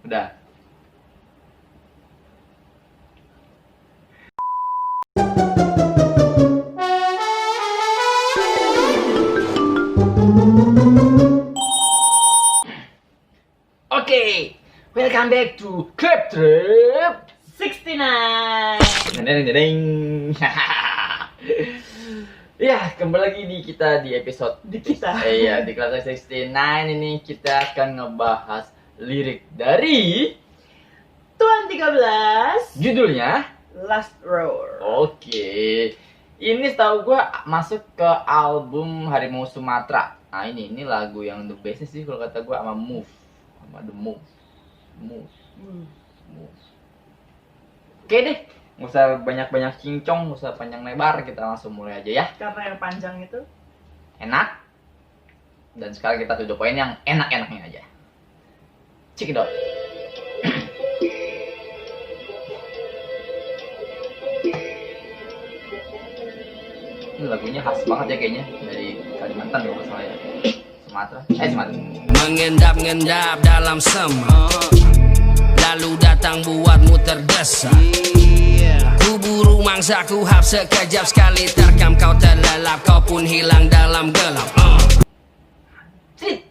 Udah. Oke, welcome back to Club Trip 69. Deng. Ya, kembali lagi di kita di episode Di kita. Iya, di Club Trip 69 ini kita akan ngebahas lirik dari Tuan 13. judulnya. Last Roar. Oke. Ini setahu gua masuk ke album Harimau Sumatera. Nah, ini lagu yang the best sih kalau kata gua sama Move. Sama The Move. Move. Oke deh, nggak usah banyak-banyak cincong, nggak usah panjang lebar, kita langsung mulai aja ya. Karena yang panjang itu Enak. Dan sekarang kita tutup poin yang enak-enaknya aja. Check it out. Ini lagunya khas banget ya kayaknya dari Kalimantan kalau nggak salah ya. Sumatera. Sumatera. Mengendap-ngendap dalam sema, lalu datang buatmu terdesak. Ku buru mangsa, ku hap sekejap sekali terkam. Kau terlelap, kau pun hilang dalam gelap. Sit.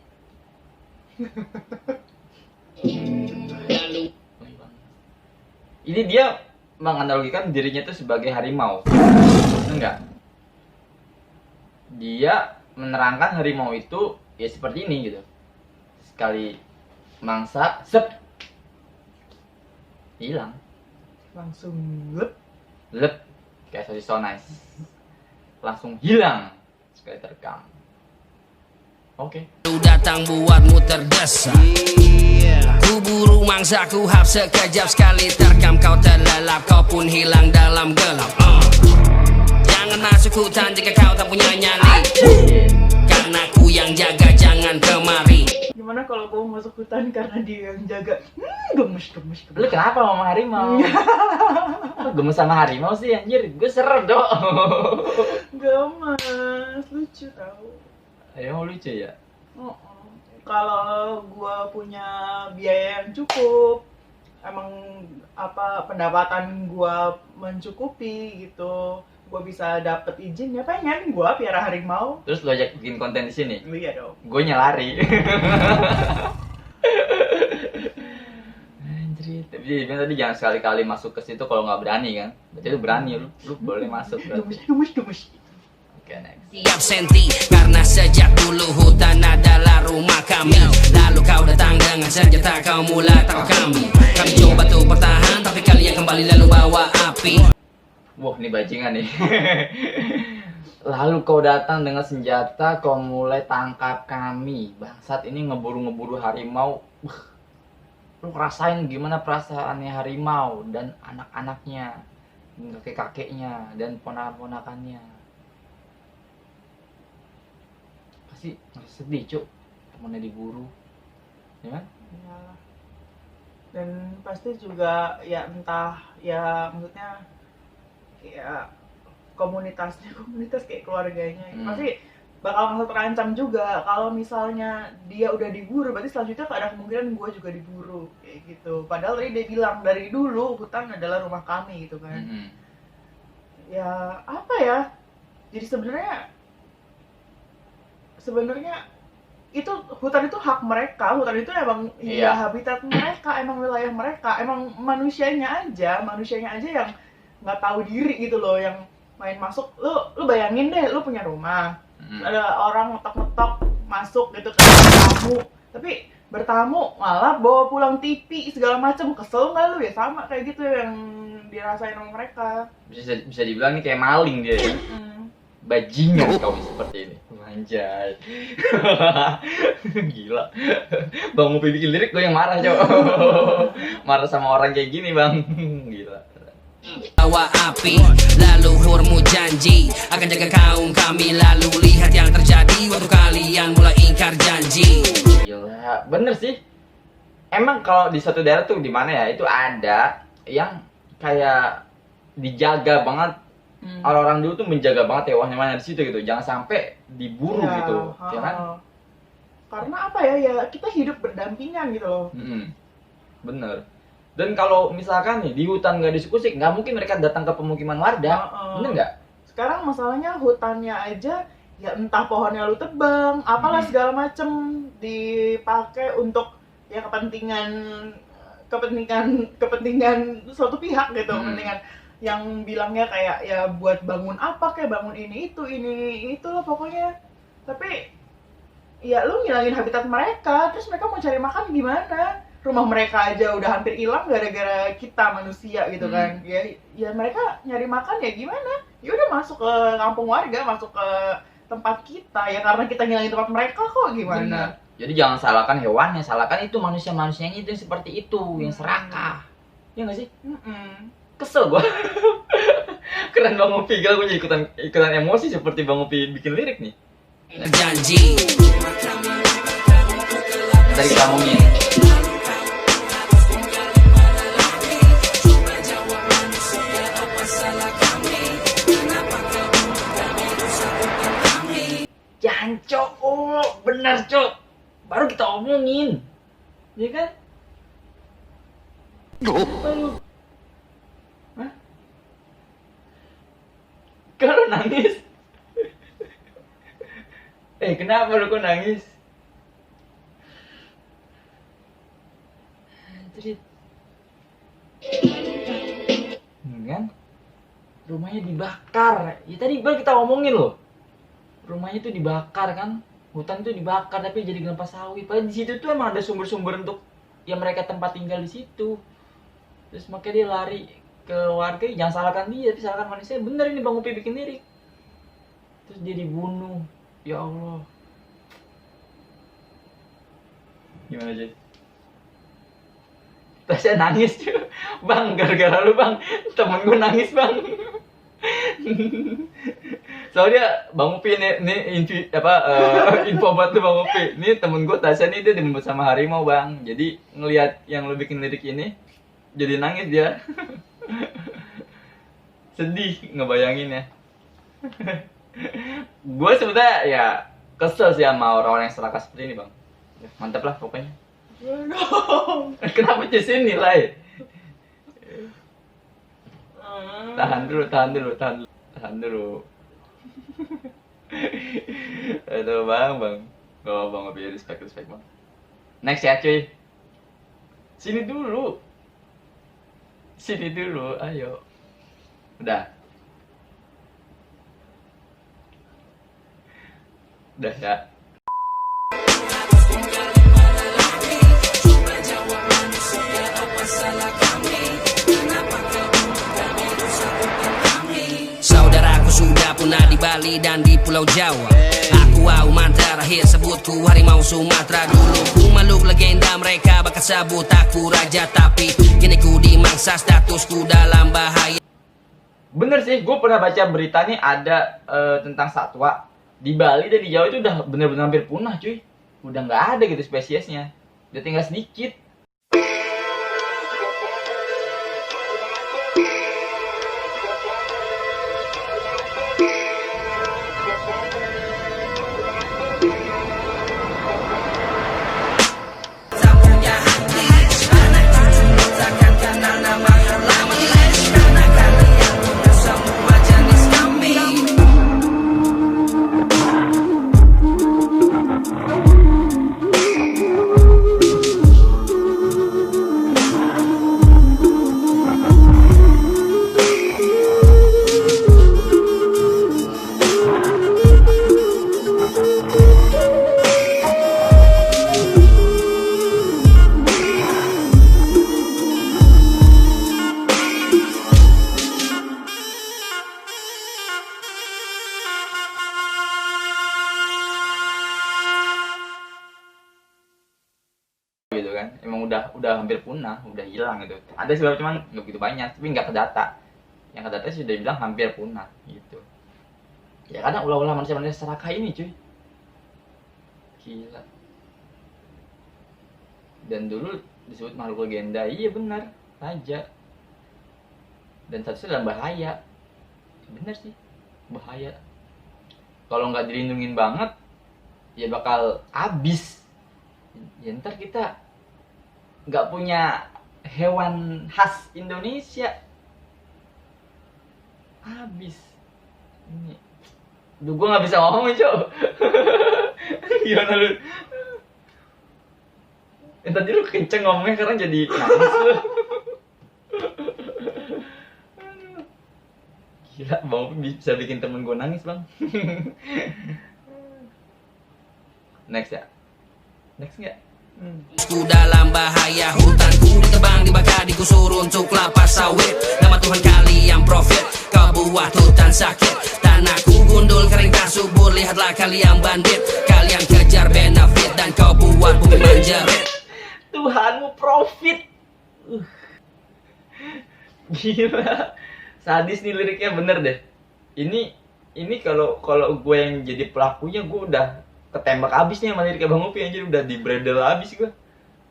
Ini dia menganalogikan dirinya itu sebagai harimau. Enggak. Dia menerangkan harimau itu ya seperti ini gitu. Sekali mangsa, sep, hilang, langsung lep. lep, kayak sosis so nice, langsung hilang sekali terkam. Oke. Lalu datang buatmu terdesak. Ku buru mangsa, ku hap sekejap sekali terkam. Kau terlelap, kau pun hilang dalam gelap. Jangan masuk hutan jika kau tak punya nyali, karena ku yang jaga, jangan kemari. Gimana kalau kau masuk hutan karena dia yang jaga? Gemes. Lu kenapa ngomong harimau? Lu gemes sama harimau sih anjir, gue serem dok. Gemes, lucu tau. Harimau lucu ya? Kalau gua punya biaya yang cukup, emang pendapatan gua mencukupi gitu, gua bisa dapet izin, ya pengen gua piara harimau. Terus lo ajak bikin konten di sini? Iya dong. Gue nyelari. Anjir, tapi dia bilang tadi jangan sekali-kali masuk ke situ kalau nggak berani kan? Berarti lu berani, lu boleh masuk berarti. Gemes. Oke, next. Tiap senti, karena sejak dulu hutan adalah rumah kami. Lalu kau datang dengan senjata, kau mulai tahu kami. Kami coba tuh bertahan, tapi kalian kembali lalu bawa api. Wah, ini bajingan nih. Lalu kau datang dengan senjata, kau mulai tangkap kami. Bangsat, ini ngeburu-ngeburu harimau. Lu rasain gimana perasaannya harimau dan anak-anaknya, kakek-kakeknya dan ponakan-ponakannya. Pasti ngerasa sedih, cuk. Temennya diburu. Ya kan? Iyalah. Dan pasti juga ya entah ya maksudnya kayak komunitas kayak keluarganya pasti bakal merasa terancam juga kalau misalnya dia udah diburu, berarti selanjutnya ada kemungkinan gue juga diburu kayak gitu. Padahal tadi dia bilang dari dulu hutan adalah rumah kami gitu kan. Ya apa ya, jadi sebenarnya itu hutan itu hak mereka, hutan itu emang Iya. habitat mereka, emang wilayah mereka, emang manusianya aja yang nggak tahu diri gitu loh, yang main masuk. Lu bayangin deh, lu punya rumah, ada orang ngetok-ngetok masuk gitu kan, tamu, tapi bertamu malah bawa pulang TV segala macam, kesel nggak lu? Ya sama kayak gitu yang dirasain sama mereka. Bisa dibilang nih kayak maling dia ya. Bajingan kau seperti ini. Anjay. Gila. Bang Upi bikin lirik gue yang marah, coba. Marah sama orang kayak gini, Bang. Gila. Bawa api, lalu hurmu janji akan jaga kaum kami. Lalu lihat yang terjadi waktu kalian mulai ingkar janji. Gila, bener sih. Emang kalau di suatu daerah tuh di mana ya, itu ada yang kayak dijaga banget. Orang-orang dulu tuh menjaga banget hewan-hewan di situ gitu, jangan sampai diburu Ya, gitu, ya kan? karena apa ya, ya kita hidup berdampingan gitu loh. bener. Dan kalau misalkan nih di hutan nggak diskusi, nggak mungkin mereka datang ke pemukiman warga, bener nggak? Sekarang masalahnya hutannya aja ya entah pohonnya lu tebang, apalah segala macem dipakai untuk ya kepentingan suatu pihak gitu, kepentingan yang bilangnya kayak ya buat bangun apa kayak bangun ini itu lah pokoknya. Tapi ya lu ngilangin habitat mereka, terus mereka mau cari makan gimana? Rumah mereka aja udah hampir hilang gara-gara kita manusia gitu kan. Ya mereka nyari makan ya gimana? Ya udah masuk ke kampung warga, masuk ke tempat kita ya karena kita ngilangin tempat mereka kok gimana? Bener. Jadi jangan salahkan hewannya, salahkan itu manusia-manusianya itu yang seperti itu, yang serakah. Ya nggak sih? Kesel gua. Keren Bang Upi, gila gua jadi ikutan emosi seperti Bang Upi bikin lirik nih. Janji Tadi ngomongin Jancok, oh benar cok, baru kita omongin, ya kan? Apa lu? Hah? Kalau nangis? Kenapa lu kok nangis? Anjrit. Kan? Rumahnya dibakar. Ya tadi baru kita omongin loh. Rumahnya itu dibakar kan, hutan itu dibakar tapi jadi gelapa sawit. Padahal di situ tuh emang ada sumber-sumber untuk yang mereka tempat tinggal di situ. Terus makanya dia lari ke warga, jangan salahkan dia, tapi salahkan manusia. Bener ini Bang Upi bikin lirik. Terus dia dibunuh. Ya Allah. Gimana Jay? Terus saya nangis cuy. Bang, gara-gara lu bang, temen gue nangis bang. Soalnya Bang Upi nih info buat lu Bang Upi. Nih temen gue Tasya nih dia dijemput sama harimau bang. Jadi ngelihat yang lu bikin lirik ini, jadi nangis dia. Sedih ngebayangin ya. Gue sebetulnya ya kesel sih sama orang-orang yang serakah seperti ini bang. Mantap lah pokoknya. Kenapa Jason nilai? Tahan dulu. Aduh bang. Gak bang, lebih respect bang. Next ya cuy. Sini dulu, ayo. Udah ya. Saudaraku sudah punah di Bali dan di Pulau Jawa. Aku Auman terakhir sebutku harimau Sumatera. Dulu ku makhluk legenda, mereka bakal sebut aku raja. Tapi kini ku dimangsa, statusku dalam bahaya. Bener sih, gue pernah baca berita nih ada tentang satwa di Bali dan di Jawa itu udah bener-bener hampir punah cuy. Udah nggak ada gitu spesiesnya, udah tinggal sedikit. Gitu kan, emang udah hampir punah, udah hilang gitu. Ada sih cuman nggak begitu banyak, tapi nggak kedata. Yang kedata sih sudah bilang hampir punah gitu. Ya karena ulah-ulah manusia-manusia serakah ini cuy. Gila. Dan dulu disebut makhluk legenda, iya benar, raja. Dan statusnya dalam bahaya. Bener sih, bahaya. Kalau nggak dilindungin banget, ya bakal habis. Ya ntar kita nggak punya hewan khas Indonesia. Habis ini. Duh, gue nggak bisa ngomong, Cok. Gimana lu? Tadi lu kenceng ngomongnya, sekarang jadi nangis lu. Gila, Bang Upi bisa bikin temen gue nangis, Bang. Next ya? Next nggak? Ku dalam bahaya, hutanku ditebang, dibakar, digusur untuk kelapa sawit. Nama Tuhan kalian profit, kau buat hutan sakit. Tanahku gundul, kering tak subur, lihatlah kalian bandit. Kalian kejar benefit dan kau buat bumi menjerit. Tuhanmu profit. Gila. Sadis nih liriknya, bener deh. Ini kalau gue yang jadi pelakunya, gue udah ketembak abis nih sama liriknya Bang Upi, anjir, udah dibredel abis gue.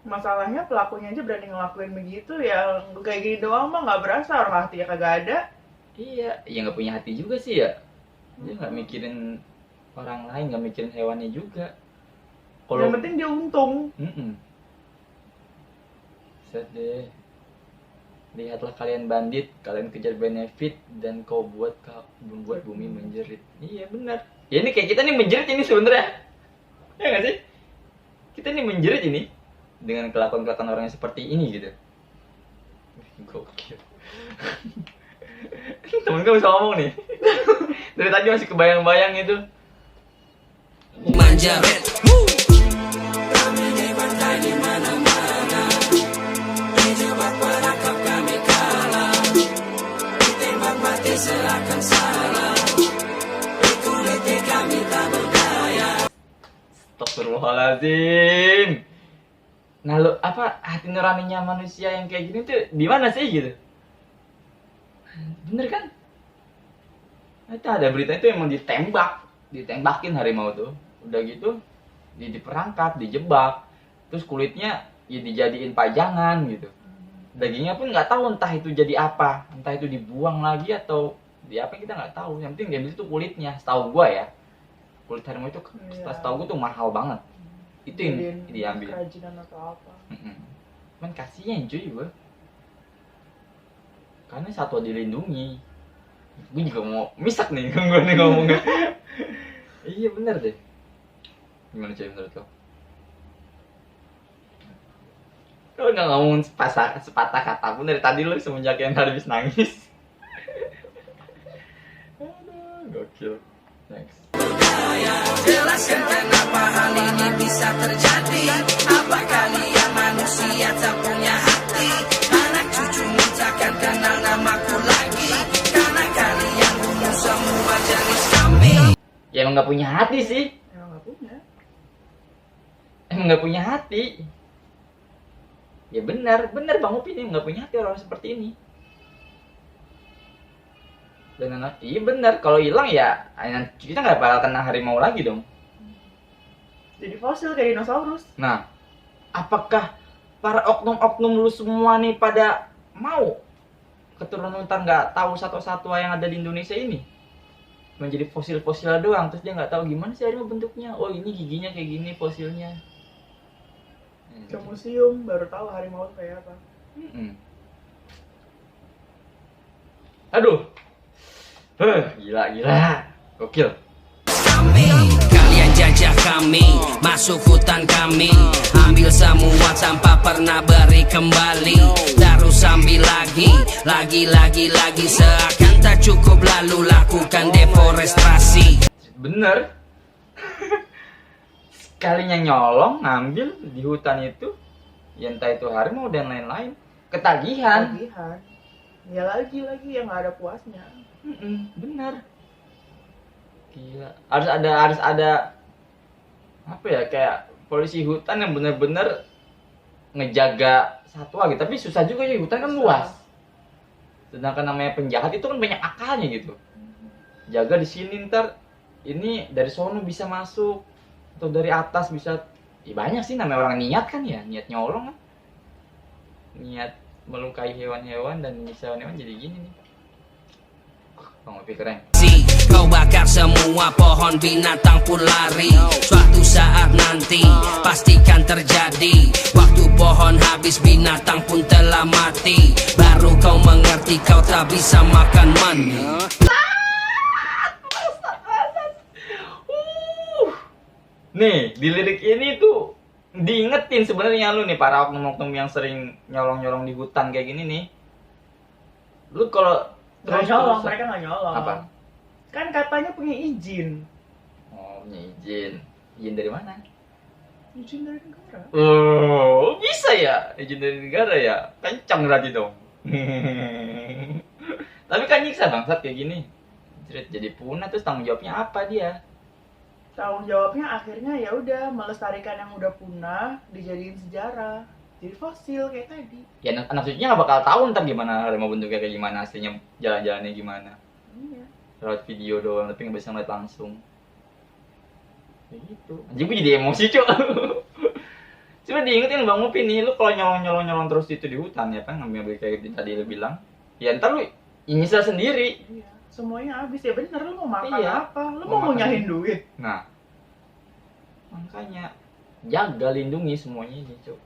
Masalahnya pelakunya aja berani ngelakuin begitu ya, kayak gini doang mah nggak berasa, orang hatinya kagak ada. Iya, ya nggak punya hati juga sih ya. Dia nggak mikirin orang lain, nggak mikirin hewannya juga. Yang penting dia untung. Set deh. Lihatlah kalian bandit, kalian kejar benefit dan kau membuat bumi menjerit. Iya benar. Ya ini kayak kita nih menjerit ini sebenarnya. Ya nggak sih? Kita nih menjerit ini dengan kelakuan-kelakuan orang yang seperti ini gitu. Gokil. Temen gue bisa ngomong nih. Dari tadi masih kebayang-bayang itu. Menjerit. Kami di pantai di mana-mana, dijebak perangkap kami kalah, ditembak mati seakan salah, dikuliti kami tak berdaya. Astagfirullahaladzim. Nah lo apa hati nuraninya manusia yang kayak gini tuh di mana sih gitu? Bener kan? Itu ada berita itu emang ditembakin harimau tuh. Udah gitu diperangkap, dijebak, terus kulitnya ya dijadiin pajangan gitu. Dagingnya pun nggak tahu entah itu jadi apa, entah itu dibuang lagi atau di apa kita nggak tahu. Yang penting diambil itu kulitnya. Setahu gua ya, kulit harimau itu setahu gua tuh mahal banget. Itu yang diambil. Kerajinan atau apa? Cuman kasihan cuy gua. Karena satwa dilindungi. Gue juga mau misak nih gue nih ngomongnya. Iya bener deh. Gimana cuy menurut lo? Lo nggak ngomong sepatah kata pun dari tadi lo semenjak yang habis nangis. Aduh, gokil. Next. Jelaskan kenapa hal ini bisa terjadi. Apa kalian manusia tak punya hati? Anak cucumu takkan kenal namaku lagi, karena kalian bunuh semua jenis kami. Ya emang nggak punya hati sih. Emang nggak punya. Emang nggak punya hati. Ya benar Bang Upi ini nggak punya hati orang seperti ini. Dan anak, iya benar, kalau hilang ya kita nggak bakal kena harimau lagi dong. Jadi fosil kayak dinosaurus. Nah, apakah para oknum-oknum lu semua nih pada mau keturunan ntar nggak tahu satwa-satwa yang ada di Indonesia ini menjadi fosil-fosil doang, terus dia nggak tahu gimana sih harimau bentuknya? Oh ini giginya kayak gini fosilnya. Ke museum baru tahu harimau itu kayak apa. Aduh. Gila. Gokil. Kalian jajah kami, masuk hutan kami, ambil semua tanpa pernah beri kembali. Terus ambil lagi, seakan tak cukup lalu lakukan deforestasi. Bener. Sekalinya nyolong, ngambil di hutan itu, ya entah itu harimau dan lain-lain, ketagihan. Ya lagi yang nggak ada puasnya. Bener. Gila. Harus ada apa ya, kayak polisi hutan yang bener-bener ngejaga satwa gitu. Tapi susah juga ya, hutan kan luas. Sedangkan namanya penjahat itu kan banyak akalnya gitu. Jaga di sini, ntar ini dari sono bisa masuk atau dari atas bisa. Ya banyak sih namanya orang niat kan ya, niat nyolong kan. Niat melukai hewan-hewan dan menyiksa hewan-hewan jadi gini nih. Bang Upi keren. Kau bakar semua pohon, binatang pun lari. Suatu saat nanti pastikan terjadi. Waktu pohon habis, binatang pun telah mati. hati. Baru kau mengerti kau tak bisa makan mani. Nih, di lirik ini tuh diingetin sebenarnya lu nih para oknum-oknum yang sering nyolong-nyolong di hutan kayak gini nih. Lu kalau Nggak nyolong, mereka nggak nyolong. Apa? Kan katanya punya izin. Oh, punya izin. Izin dari mana? Izin dari negara. Oh, bisa ya? Izin dari negara ya? Kencang berarti dong. Tapi kan nyiksa bangsat kayak gini. Jadi punah terus tanggung jawabnya apa dia? Tanggung jawabnya akhirnya ya udah melestarikan yang udah punah, dijadiin sejarah. Jadi fosil kayak tadi. Ya anak cucunya nggak bakal tahu ntar gimana harimau bentuknya kayak gimana, aslinya jalan-jalannya gimana. Iya. Lewat video doang tapi nggak bisa ngeliat langsung. Kayak gitu. Anjing gue jadi emosi cok. Coba diingetin Bang Upi nih, lu kalau nyolong terus itu di hutan ya kan, ngambil kayak tadi lu bilang, ya ntar lu nyesel sendiri. Iya. Semuanya habis ya bener, lu mau makan Iya. apa? Lu Mau mau makan ngunyahin duit. Nah, makanya jaga lindungi semuanya ini cok.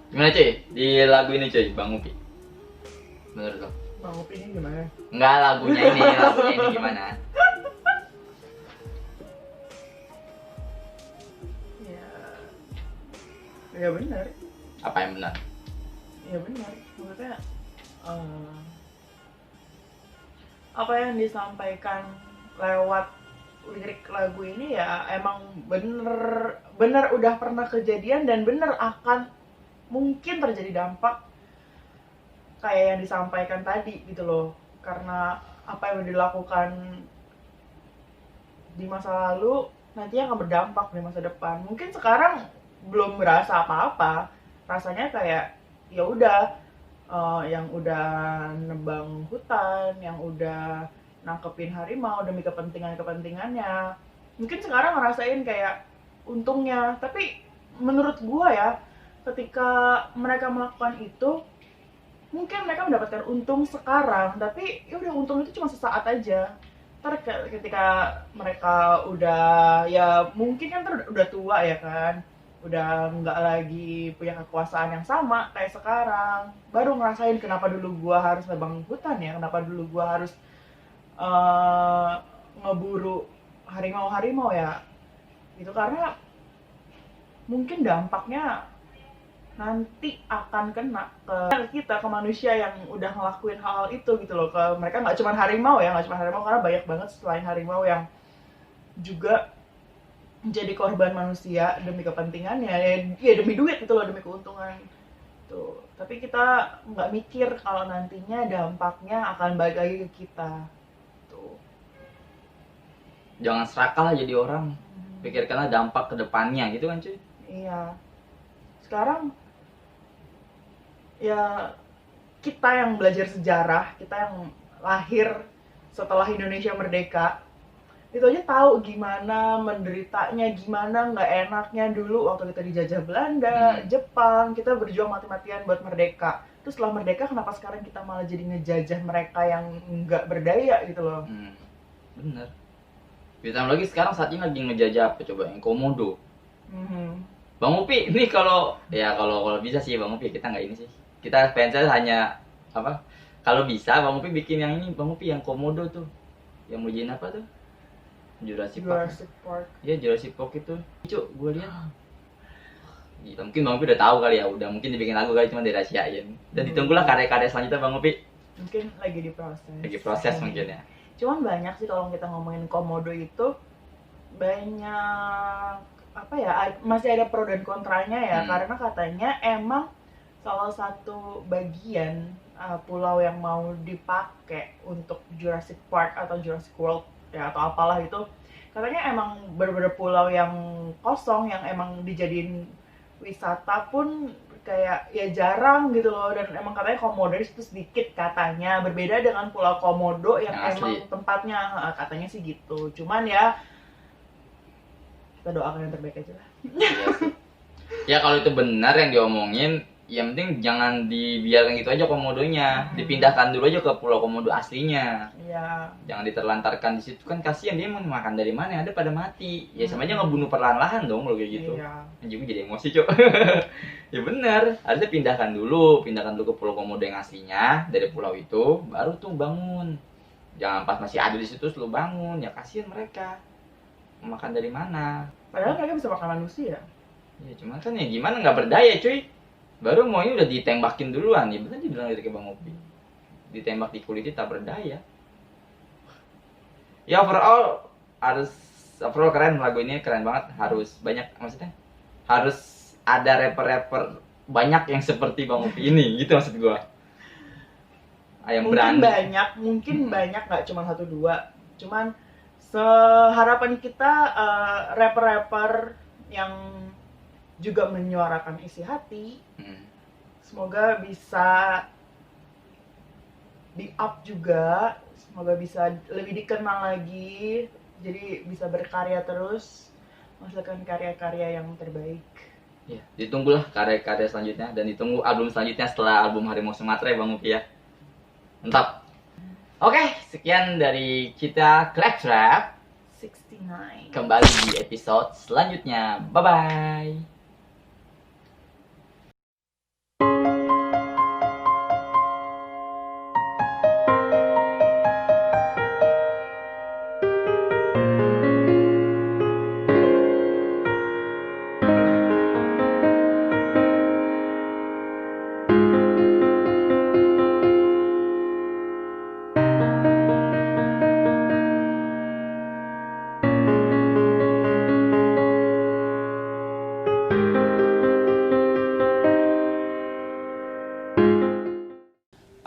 Gimana cuy? Di lagu ini cuy, Bang Upi. Menurut lo? Bang Upi ini gimana? Enggak, lagunya ini gimana? Ya, ya benar. Apa yang benar? Ya benar. Maksudnya apa yang disampaikan lewat lirik lagu ini ya emang bener udah pernah kejadian dan bener akan mungkin terjadi dampak kayak yang disampaikan tadi gitu loh, karena apa yang dilakukan di masa lalu nantinya akan berdampak di masa depan. Mungkin sekarang belum merasa apa-apa, rasanya kayak ya udah yang udah nebang hutan, yang udah nangkepin harimau demi kepentingannya, mungkin sekarang ngerasain kayak untungnya. Tapi menurut gua ya, ketika mereka melakukan itu mungkin mereka mendapatkan untung sekarang, tapi ya udah untung itu cuma sesaat aja. Ntar ketika mereka udah ya mungkin kan udah tua ya kan, udah nggak lagi punya kekuasaan yang sama kayak sekarang, baru ngerasain kenapa dulu gua harus nebang hutan ya, kenapa dulu gua harus ngeburu harimau ya, itu karena mungkin dampaknya nanti akan kena ke kita, ke manusia yang udah ngelakuin hal-hal itu gitu loh. Ke mereka nggak cuma harimau ya, nggak cuma harimau, karena banyak banget selain harimau yang juga menjadi korban manusia demi kepentingannya ya demi duit gitu loh, demi keuntungan tuh. Tapi kita nggak mikir kalau nantinya dampaknya akan balik lagi ke kita tuh. Jangan serakah lah jadi orang, pikirkanlah dampak ke depannya gitu kan cuy. Iya, sekarang ya kita yang belajar sejarah, kita yang lahir setelah Indonesia merdeka, itu aja tahu gimana menderitanya, gimana nggak enaknya dulu waktu kita dijajah Belanda, Jepang, kita berjuang mati-matian buat merdeka. Terus setelah merdeka kenapa sekarang kita malah jadi ngejajah mereka yang nggak berdaya gitu loh. Bener. Ditambah lagi sekarang saat ini lagi ngejajah apa coba, yang komodo. Bang Upi, ini kalau bisa sih Bang Upi, kita nggak ini sih. Kita fansnya hanya apa? Kalau bisa Bang Upi bikin yang ini, Bang Upi yang komodo tuh. Yang mau jadiin apa tuh? Jurassic Park. Jurassic Park. Ya Jurassic Park itu, cuk, gue lihat. Gila, mungkin Bang Upi udah tahu kali ya, udah mungkin dibikin lagu kali cuma dirahasiain. Dan ditunggulah karya-karya selanjutnya Bang Upi. Mungkin lagi diproses. Lagi proses mungkin ya. Cuman banyak sih kalau kita ngomongin komodo itu banyak apa ya, masih ada pro dan kontranya ya, karena katanya emang salah satu bagian pulau yang mau dipakai untuk Jurassic Park atau Jurassic World ya atau apalah itu, katanya emang bener-bener pulau yang kosong yang emang dijadiin wisata pun kayak ya jarang gitu loh, dan emang katanya komodo itu sedikit katanya, berbeda dengan Pulau Komodo yang emang tempatnya katanya sih gitu. Cuman ya kita doakan yang terbaik aja lah. Ya kalau itu benar yang diomongin, yang penting jangan dibiarkan gitu aja komodonya, dipindahkan dulu aja ke Pulau Komodo aslinya. Iya. Jangan diterlantarkan di situ, kan kasihan dia mau makan dari mana, ada pada mati. Ya sama aja ngebunuh perlahan-lahan dong kalau kayak gitu. Iya. Anjing jadi emosi, Cok. Ya benar, harusnya pindahkan dulu ke Pulau Komodo yang aslinya dari pulau itu, baru tuh bangun. Jangan pas masih ada di situ lu bangun, ya kasihan mereka. Makan dari mana? Padahal mereka bisa makan manusia. Ya cuman kan ya gimana, nggak berdaya cuy. Baru maunya udah ditembakin duluan, ya bener dibilang dari Bang Upi. Ditembak di kulit tak berdaya. Ya overall keren, lagu ini keren banget. Harus banyak, maksudnya harus ada rapper-rapper banyak yang seperti Bang Upi ini, gitu maksud gua. Yang Mungkin berani. banyak nggak cuma 1-2. Cuman seharapan kita rapper-rapper yang juga menyuarakan isi hati, semoga bisa di up juga, semoga bisa lebih dikenal lagi, jadi bisa berkarya terus, menghasilkan karya-karya yang terbaik. Ya, ditunggulah karya-karya selanjutnya dan ditunggu album selanjutnya setelah album Harimau Sumatera ya Bang Upi ya. Mantap. Oke, sekian dari kita Claptrap. 69. Kembali di episode selanjutnya. Bye-bye.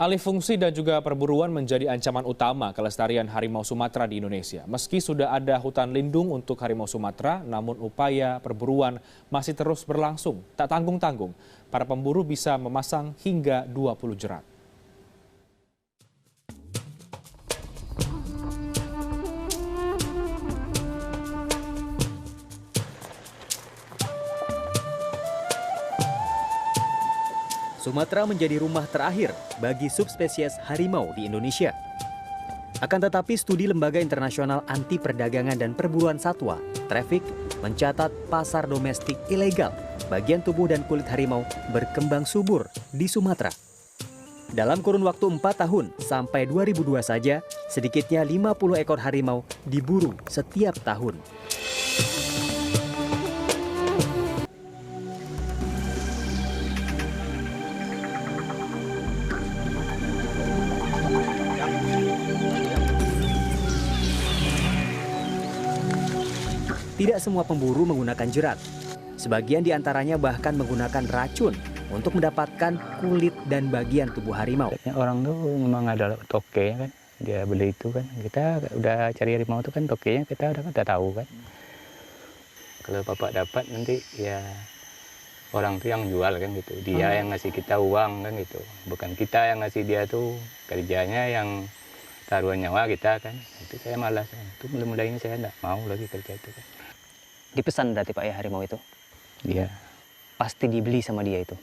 Alih fungsi dan juga perburuan menjadi ancaman utama kelestarian harimau Sumatera di Indonesia. Meski sudah ada hutan lindung untuk harimau Sumatera, namun upaya perburuan masih terus berlangsung. Tak tanggung-tanggung, para pemburu bisa memasang hingga 20 jerat. Sumatera menjadi rumah terakhir bagi subspesies harimau di Indonesia. Akan tetapi studi Lembaga Internasional Anti Perdagangan dan Perburuan Satwa, Traffic, mencatat pasar domestik ilegal bagian tubuh dan kulit harimau berkembang subur di Sumatera. Dalam kurun waktu 4 tahun sampai 2002 saja, sedikitnya 50 ekor harimau diburu setiap tahun. Tidak semua pemburu menggunakan jerat. Sebagian di antaranya bahkan menggunakan racun untuk mendapatkan kulit dan bagian tubuh harimau. Orang tuh memang ada tokenya kan, dia beli itu kan. Kita udah cari harimau itu kan tokenya kita udah tahu kan. Kalau bapak dapat nanti ya orang tuh yang jual kan gitu. Dia yang ngasih kita uang kan gitu. Bukan kita yang ngasih dia tuh, kerjanya yang taruhan nyawa kita kan. Itu saya malas. Itu mulai-mulai ini saya enggak mau lagi kerja itu kan. Dipesan berarti Pak ya harimau itu? Iya. Pasti dibeli sama dia itu?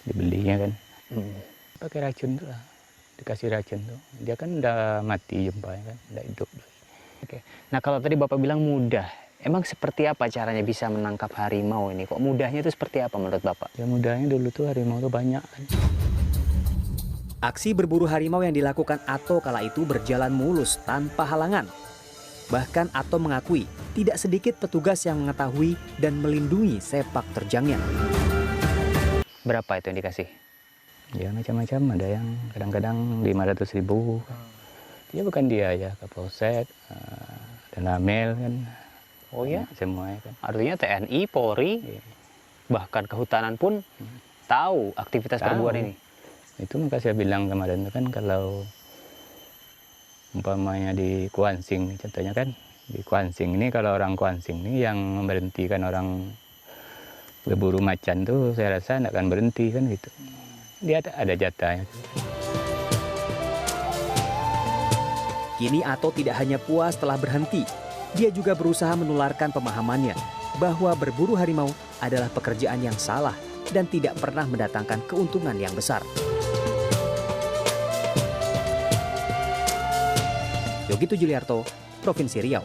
Dibelinya kan. Pakai racun tuh lah. Dikasih racun tuh. Dia kan udah mati jempolnya kan, udah hidup. Oke. Nah kalau tadi Bapak bilang mudah, emang seperti apa caranya bisa menangkap harimau ini? Kok mudahnya itu seperti apa menurut Bapak? Ya mudahnya dulu tuh harimau tuh banyak kan. Aksi berburu harimau yang dilakukan Ato kala itu berjalan mulus tanpa halangan. Bahkan Ato mengakui tidak sedikit petugas yang mengetahui dan melindungi sepak terjangnya. Berapa itu yang dikasih? Ya macam-macam, ada yang kadang-kadang 500.000. Ya bukan dia ya, Kapolsek, dan Amel kan. Oh ya? Semuanya kan. Artinya TNI, Polri, bahkan kehutanan pun tahu aktivitas Tahu. perburuan ini. Itu maka saya bilang kemarin itu kan, kalau umpamanya di Kuansing, contohnya kan, di Kuansing ini kalau orang Kuansing ini yang memberhentikan orang berburu macan tuh, saya rasa tidak akan berhenti kan gitu. Dia ada jatahnya. Kini Ato tidak hanya puas telah berhenti, dia juga berusaha menularkan pemahamannya bahwa berburu harimau adalah pekerjaan yang salah dan tidak pernah mendatangkan keuntungan yang besar. Yogi Tujuliarto, Provinsi Riau.